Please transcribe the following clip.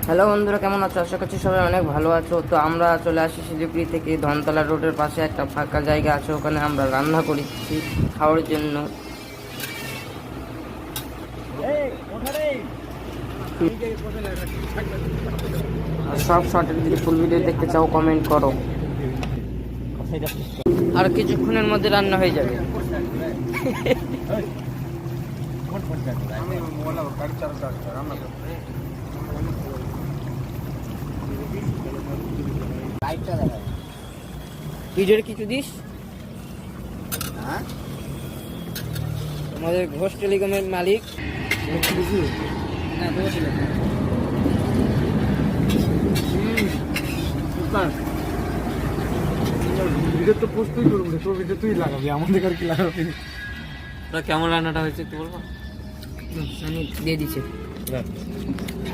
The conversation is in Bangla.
হ্যালো বন্ধুরা, কেমন আছো? আশা করছি সবাই অনেক ভালো আছো। তো আমরা চলে আসি শিলিগুড়ি থেকে। ধনতলা রোডের পাশে একটা ফাঁকা জায়গা আছে, ওখানে আমরা রান্না করেছি খাওয়ার জন্য। আর সব শর্টের যদি ফুল ভিডিও দেখতে চাও কমেন্ট করো। আর কিছুক্ষণের মধ্যে রান্না হয়ে যাবে। ভিডিওর কিছু দিস। আমাদের ঘোষ টেলিকমের মালিক ভিডিও তো পোস্ট তুই করবি, তোর ভিডিও তুই লাগাবি, আমাদের আর কি লাগাবি। কেমন রান্নাটা হয়েছে একটু বলবো? আমি দিয়ে দিচ্ছি।